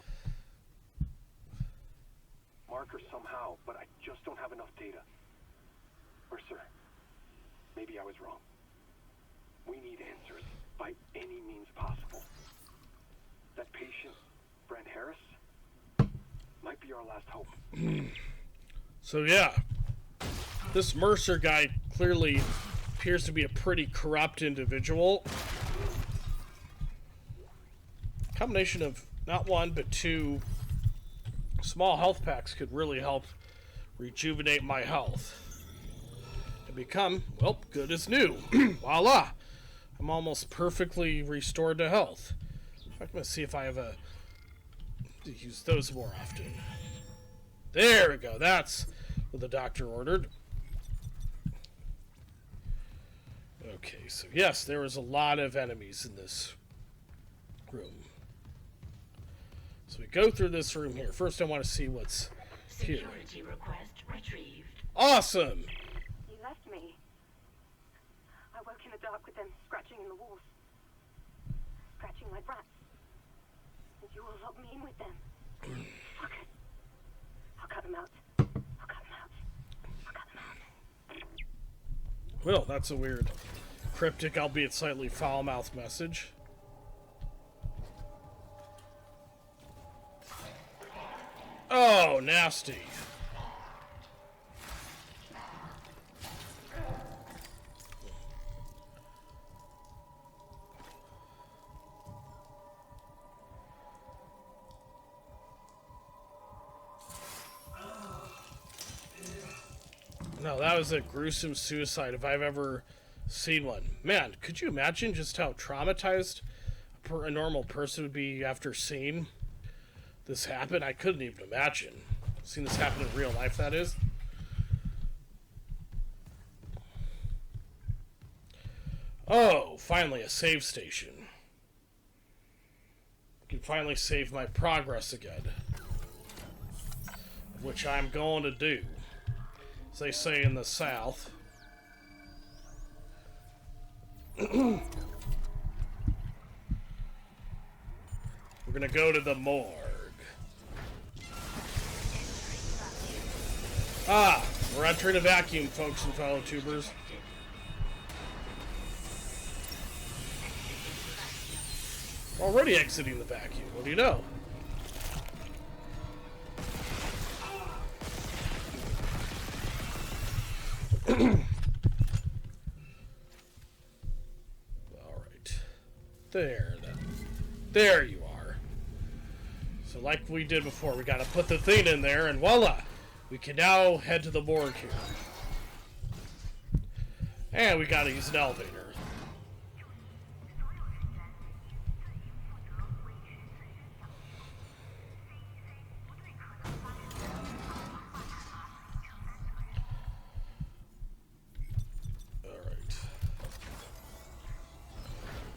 marker somehow, but I just don't have enough data. Mercer, Maybe I was wrong. We need answers by any means possible. That patient, Brent Harris, might be our last hope. So yeah, this Mercer guy clearly appears to be a pretty corrupt individual. Combination of not one but two small health packs could really help rejuvenate my health and become, well, good as new. Voila! I'm almost perfectly restored to health. I'm going to see if I have to use those more often. There we go. That's what the doctor ordered. Okay, so yes, there was a lot of enemies in this room. So we go through this room here. First, I want to see what's here. Security request retrieved. Awesome! You left me. I woke in the dark with them scratching in the walls. Scratching like rats. And you all locked me in with them. Fuck it. I'll cut them out. I'll cut them out. I'll cut them out. Well, that's a weird, cryptic, albeit slightly foul-mouthed message. Oh, nasty. No, that was a gruesome suicide if I've ever seen one. Man, could you imagine just how traumatized a normal person would be after seeing this happen? I couldn't even imagine. Seen this happen in real life, that is. Oh, finally a save station. I can finally save my progress again. Which I'm going to do. As they say in the South. We're gonna go to the morgue. Ah, we're entering a vacuum, folks and fellow tubers. We're already exiting the vacuum. What do you know? Alright. There you are. So like we did before, we gotta put the thing in there, and voila! We can now head to the morgue here. And we gotta use an elevator.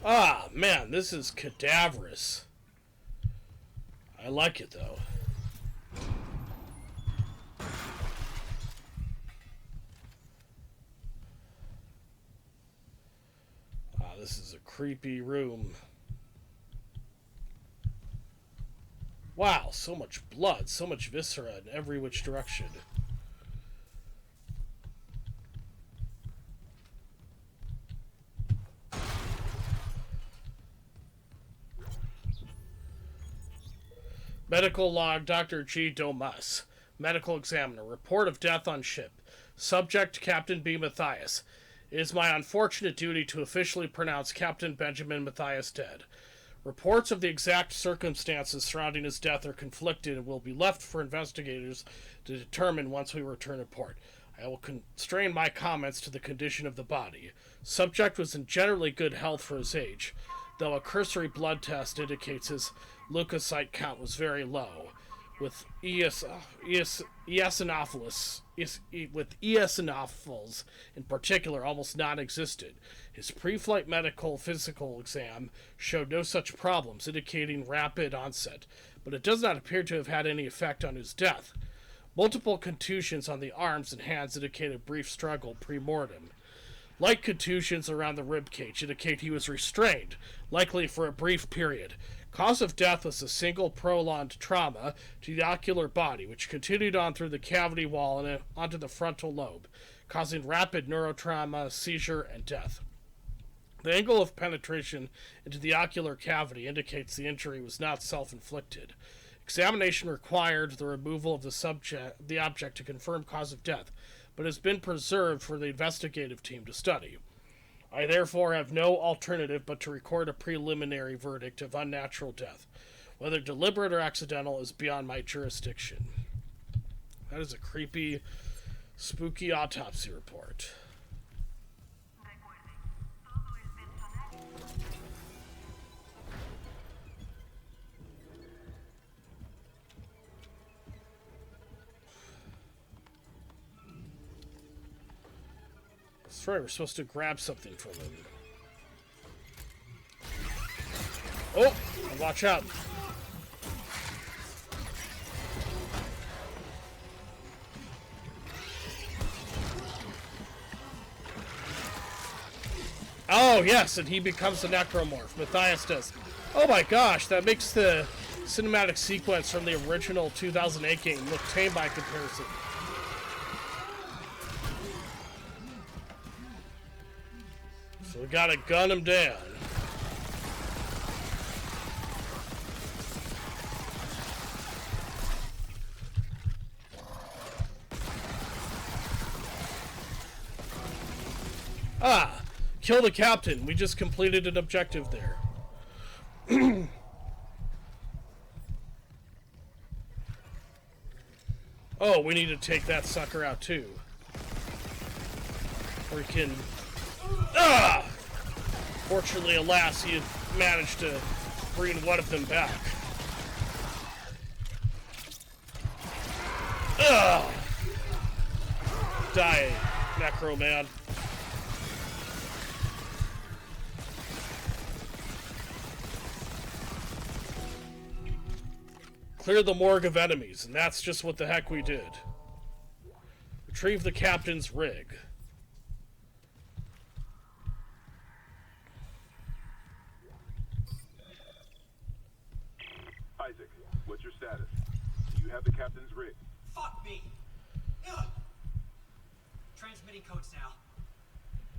Ah, man, this is cadaverous. I like it, though. Ah, this is a creepy room. Wow, so much blood, so much viscera in every which direction. Medical log, Dr. G. Domas. Medical examiner. Report of death on ship. Subject, Captain B. Matthias. It is my unfortunate duty to officially pronounce Captain Benjamin Matthias dead. Reports of the exact circumstances surrounding his death are conflicted and will be left for investigators to determine once we return to port. I will constrain my comments to the condition of the body. Subject was in generally good health for his age, though a cursory blood test indicates his leukocyte count was very low, with eosinophils in particular almost non-existent. His pre-flight medical physical exam showed no such problems, indicating rapid onset, but it does not appear to have had any effect on his death. Multiple contusions on the arms and hands indicate a brief struggle pre-mortem. Light contusions around the ribcage indicate he was restrained, likely for a brief period. Cause of death was a single prolonged trauma to the ocular body, which continued on through the cavity wall and onto the frontal lobe. causing rapid neurotrauma, seizure, and death. The angle of penetration into the ocular cavity indicates the injury was not self-inflicted. Examination required the removal of the object to confirm cause of death, but has been preserved for the investigative team to study. I therefore have no alternative but to record a preliminary verdict of unnatural death. Whether deliberate or accidental is beyond my jurisdiction. That is a creepy, spooky autopsy report. That's right, we're supposed to grab something from him. Oh, watch out. Oh, yes, and he becomes the necromorph. Matthias does. Oh my gosh, that makes the cinematic sequence from the original 2008 game look tame by comparison. So we gotta gun him down. Ah! Kill the captain. We just completed an objective there. Oh, we need to take that sucker out too. Freaking... Ah! Fortunately, alas, he had managed to bring one of them back. Ah! Die, Necro Man. Clear the morgue of enemies, and that's just what the heck we did. Retrieve the captain's rig. Isaac, what's your status? Do you have the captain's rig? Fuck me! Ugh. Transmitting codes now.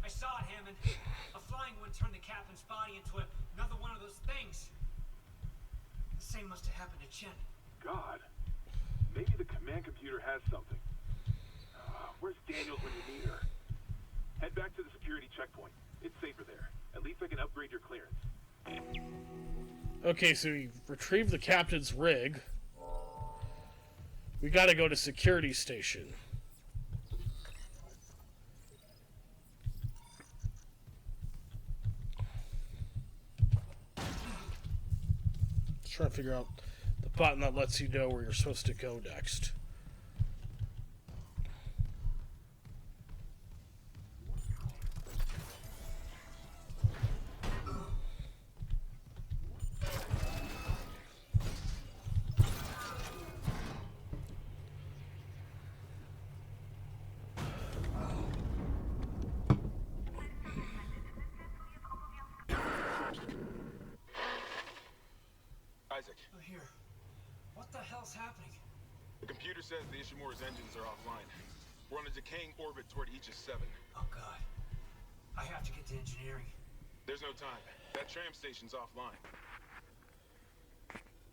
I saw it, Hammond. A flying one turned the captain's body into another one of those things. The same must have happened to Chen. God. Maybe the command computer has something. Where's Daniels when you need her? Head back to the security checkpoint. It's safer there. At least I can upgrade your clearance. Okay, so we retrieved the captain's rig. We gotta go to security station. Just trying to figure out the button that lets you know where you're supposed to go next. Isaac, Here. What the hell's happening? the computer says the Ishimura's engines are offline. We're on a decaying orbit toward Aegis 7. Oh god. I have to get to engineering. There's no time. That tram station's offline.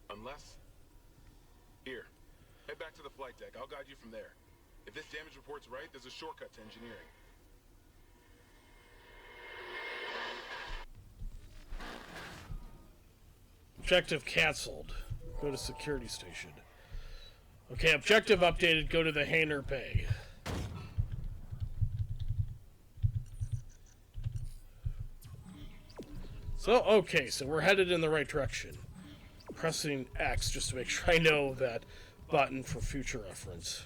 Unless... Here. Head back to the flight deck. I'll guide you from there. If this damage report's right, there's a shortcut to engineering. Objective canceled. Go to security station. Okay, objective updated. Go to the hangar bay. So, okay, so we're headed in the right direction. Pressing X just to make sure I know that button for future reference.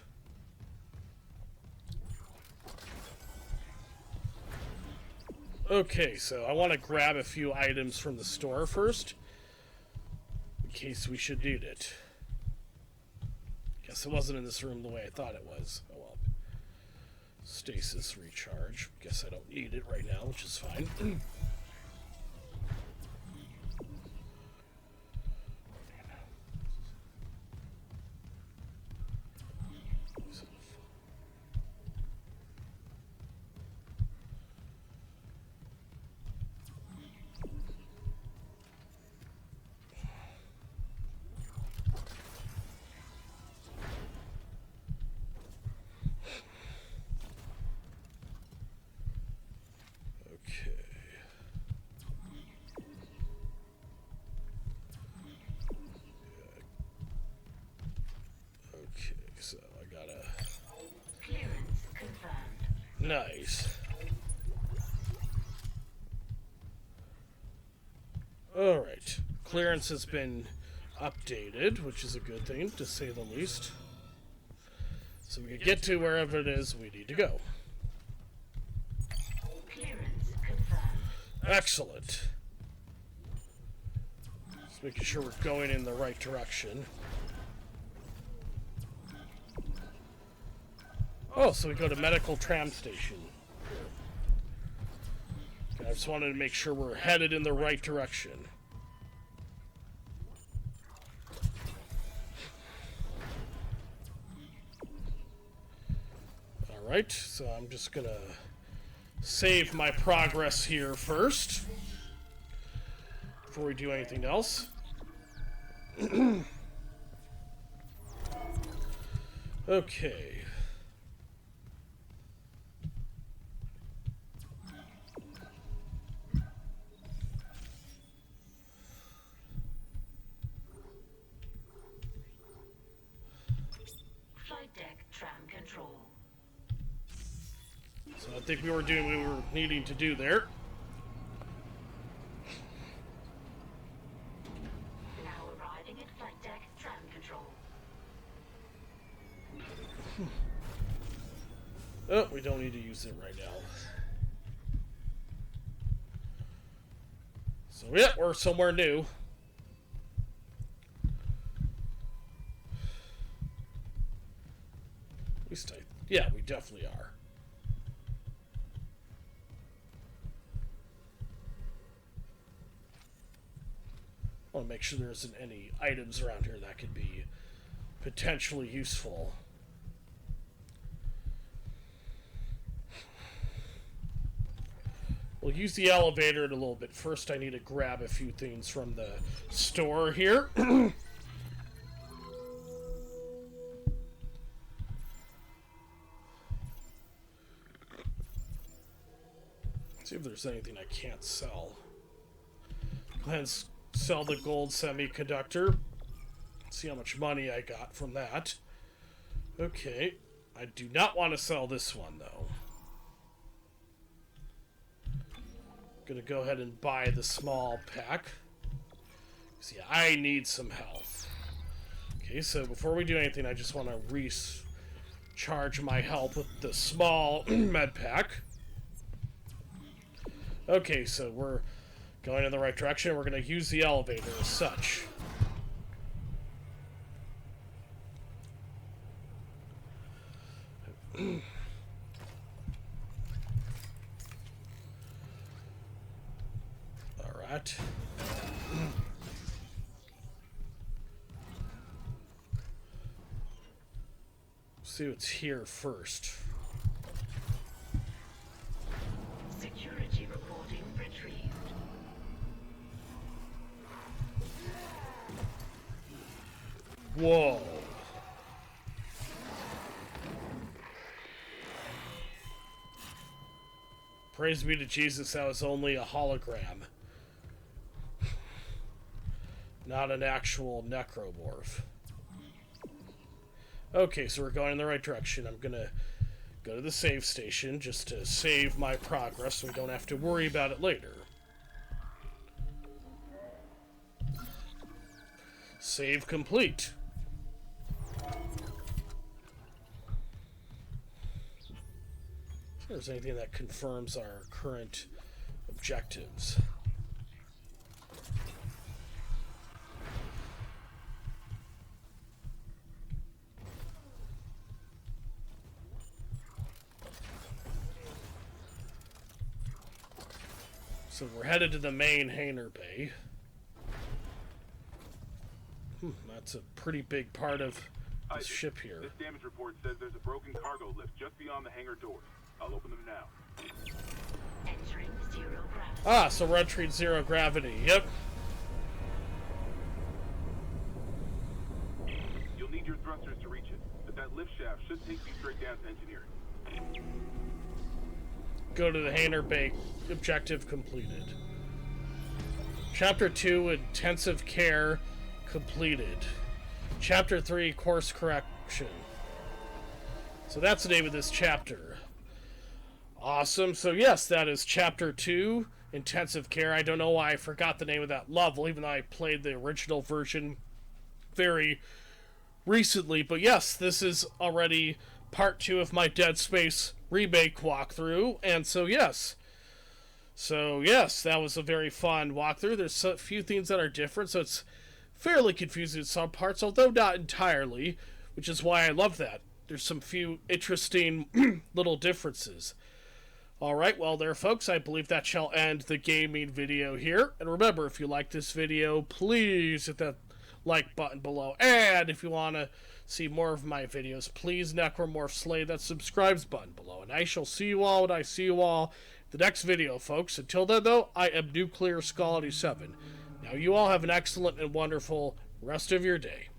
Okay, so I want to grab a few items from the store first, in case we should need it. Guess it wasn't in this room the way I thought it was. Oh well. Stasis recharge. Guess I don't need it right now, which is fine. Nice. Alright. Clearance has been updated, which is a good thing, to say the least. So we can get to wherever it is we need to go. Clearance confirmed. Excellent. Just making sure we're going in the right direction. Oh, so we go to medical tram station. Okay, I just wanted to make sure we're headed in the right direction. Alright, so I'm just gonna save my progress here first before we do anything else. Okay. Flight deck tram control. So I think we were doing what we were needing to do there. Now arriving at flight deck tram control. Oh, we don't need to use it right now. So yeah, we're somewhere new. At least yeah, we definitely are. I want to make sure there isn't any items around here that could be potentially useful. We'll use the elevator in a little bit. First, I need to grab a few things from the store here. See if there's anything I can't sell. Go ahead and sell the gold semiconductor. See how much money I got from that. Okay. I do not want to sell this one, though. Gonna go ahead and buy the small pack. See, I need some health. Okay, so before we do anything, I just want to recharge my health with the small med pack. Okay, so we're going in the right direction. We're going to use the elevator as such. Alright. See what's here first. Security reporting retrieved. Whoa. Praise be to Jesus, that was only a hologram. Not an actual necromorph. Okay, so we're going in the right direction. I'm gonna go to the save station just to save my progress so we don't have to worry about it later. Save complete. If there's anything that confirms our current objectives. So we're headed to the main hangar bay. That's a pretty big part of the ship here. This damage report says there's a broken cargo lift just beyond the hangar doors. I'll open them now. Entering zero gravity. Ah, so we're entering zero gravity. Yep. You'll need your thrusters to reach it, but that lift shaft should take you straight down to engineering. Go to the hangar bay. Objective completed. Chapter 2, Intensive Care, completed. Chapter 3, Course Correction. So that's the name of this chapter. Awesome. So yes, that is Chapter 2, Intensive Care. I don't know why I forgot the name of that level, even though I played the original version very recently. But yes, this is already part 2 of my Dead Space remake walkthrough. And so yes, that was a very fun walkthrough. There's a few things that are different, so it's fairly confusing in some parts, although not entirely, which is why I love that. There's some few interesting little differences. Alright, well there folks, I believe that shall end the gaming video here. And remember, if you like this video, please hit that like button below. And if you want to see more of my videos, please morph-slaying that subscribes button below. And I shall see you all when I see you all in the next video, folks. Until then, though, I am Nuclear Skull 87. Now you all have an excellent and wonderful rest of your day.